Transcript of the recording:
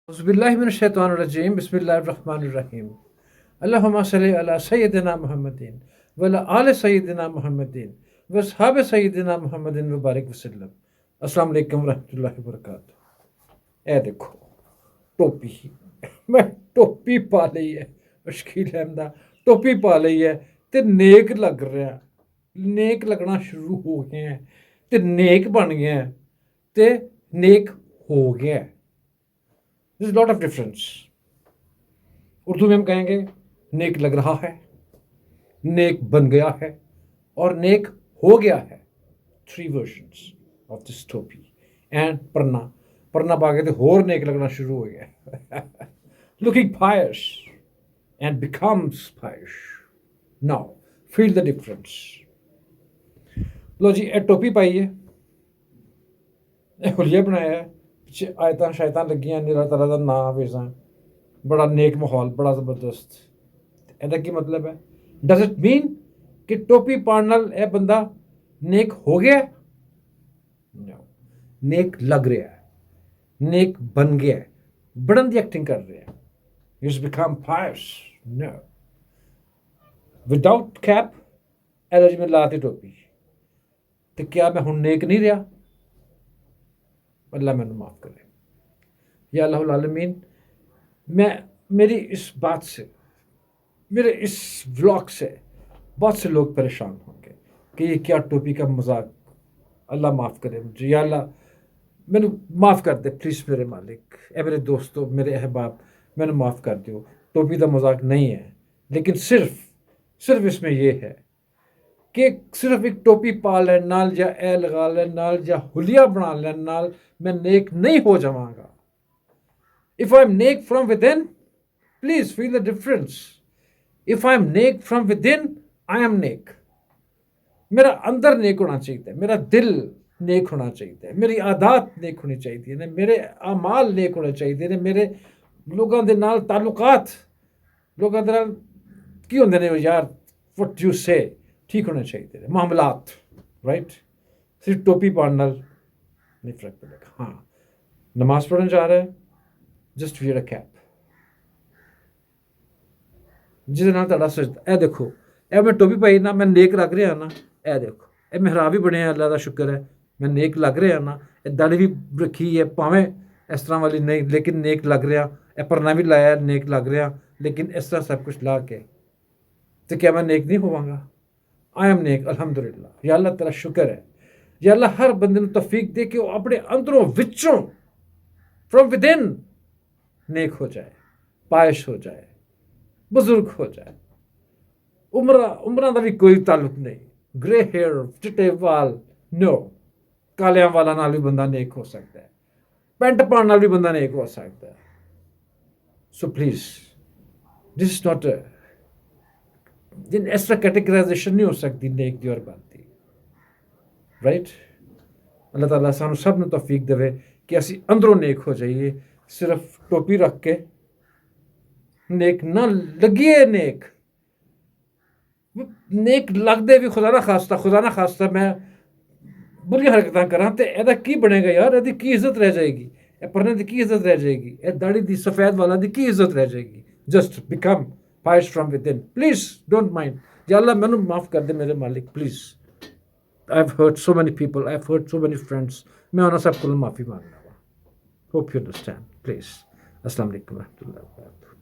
اعوذ باللہ من الشیطان الرجیم بسم اللہ الرحمن الرحیم اللہم صلی علی سیدنا محمد وعلی آل سیدنا محمد واصحاب سیدنا محمد وبارک وسلم۔ السلام علیکم ورحمۃ اللہ وبرکاتہ۔ اے دیکھو ٹوپی، میں ٹوپی پا لئی ہے، مشکل احمدہ ٹوپی پا لئی ہے تے نیک لگ رہا، نیک لگنا شروع ہو گئے ہیں تے نیک بن گئے ہیں تے نیک ہو گیا ہے۔ There's a lot of difference۔ Urdu میں ہم کہیں گے نیک لگ رہا ہے، نیک بن گیا ہے اور نیک ہو گیا ہے۔ 3 versions of this topi۔ and پرنا پا کے تو اور نیک لگنا شروع ہو گیا۔ looking pious and becomes pious۔ now feel the difference۔ لو جی اے ٹوپی پائی ہے، اے حلیہ بنایا ہے، پیچھے آیتاں شایتاں لگیاں، اللہ تعالیٰ کا نام ویزاں، بڑا نیک ماحول، بڑا زبردست۔ یہ کی مطلب ہے؟ ڈز اٹ مین کہ ٹوپی پان نال اے بندہ نیک ہو گیا؟ No۔ نیک لگ رہا ہے، نیک بن گیا ہے، بڑن دی ایکٹنگ کر رہا ہے۔ He's become pious۔ No۔ Without cap اے جی میں لاتی ٹوپی تو کیا میں ہوں نیک نہیں رہا؟ اللہ میں معاف کرے۔ یا اللہ العالمین، میری اس بات سے، میرے اس ولاگ سے بہت سے لوگ پریشان ہوں گے کہ یہ کیا ٹوپی کا مذاق۔ اللہ معاف کرے مجھے، یا اللہ میں نے معاف کر دے پلیز میرے مالک، اے میرے دوستو، میرے احباب، میں نے معاف کر دیو۔ ٹوپی کا مذاق نہیں ہے، لیکن صرف اس میں یہ ہے کہ صرف ایک ٹوپی پا لین نال یا اے لگا لین نال یا حلیہ بنا لین نال میں نیک نہیں ہو جاواں گا۔ If I'm neck from within, please feel the difference۔ If I'm neck from within, I am نیک۔ میرا اندر نیک ہونا چاہیے، میرا دل نیک ہونا چاہیے، میری عادات نیک ہونی چاہیے، میرے اعمال نیک ہونے چاہیے، میرے لوگوں دے نال تعلقات، لوگوں دے نال کی ہوندے نے یار، what you say ٹھیک ہونے چاہیے، معاملات، رائٹ۔ صرف ٹوپی پان نال نہیں فرق پڑے گا۔ ہاں، نماز پڑھنے جا رہے ہیں، جسٹ ویئر اے کیپ، جس نال تہاڈا سجدہ، اے دیکھو اے میں ٹوپی پائی نا، میں نیک لگ رہا نا، اے دیکھو اے محراب بھی بنے، اللہ کا شکر ہے، میں نیک لگ رہا نا، اے داڑھی بھی رکھی ہے، پاویں اس طرح والی نہیں لیکن نیک لگ رہا، اے پرنا بھی لایا نیک لگ رہا، لیکن اس طرح سب کچھ لا کے تو کیا میں نیک نہیں ہواں گا؟ آئی ایم نیک الحمدللہ۔ یا اللہ تیرا شکر ہے، یا اللہ ہر بندے کو توفیق دے کہ وہ اپنے اندروں وچوں فرام ودن نیک ہو جائے، پائش ہو جائے، بزرگ ہو جائے۔ عمرہ کا بھی کوئی تعلق نہیں، گرے ہیئر، چٹے وال، نو، کالیاں والا نال بھی بندہ نیک ہو سکتا ہے، پینٹ پان نال بھی بندہ نیک ہو سکتا ہے۔ So please this is not اس طرح کیٹیگرائزیشن نہیں ہو سکتی نیک دی اور بات دی، رائٹ۔ اللہ تعالیٰ سانو سب نے توفیق دے کہ اسی اندروں نیک ہو جائیے، صرف ٹوپی رکھ کے نیک نہ لگیے۔ نیک لگتے بھی خدا نہ خواستہ میں بری حرکتیں کراں تے ایدا کی بنے گا یار؟ ایدی کی عزت رہ جائے گی؟ اے پرنے دی کی عزت رہ جائے گی؟ اے داڑھی دی سفید والا دی کی عزت رہ جائے گی؟ Just become pious from within۔ Please don't mind, یا اللہ میں نے معاف کر دے میرے مالک please. I've hurt so many people، I've hurt so many friends، میں انہوں سب کو معافی مانگنا ہوا۔ Hope you understand please. السلام علیکم ورحمۃ اللہ وبرکاتہ۔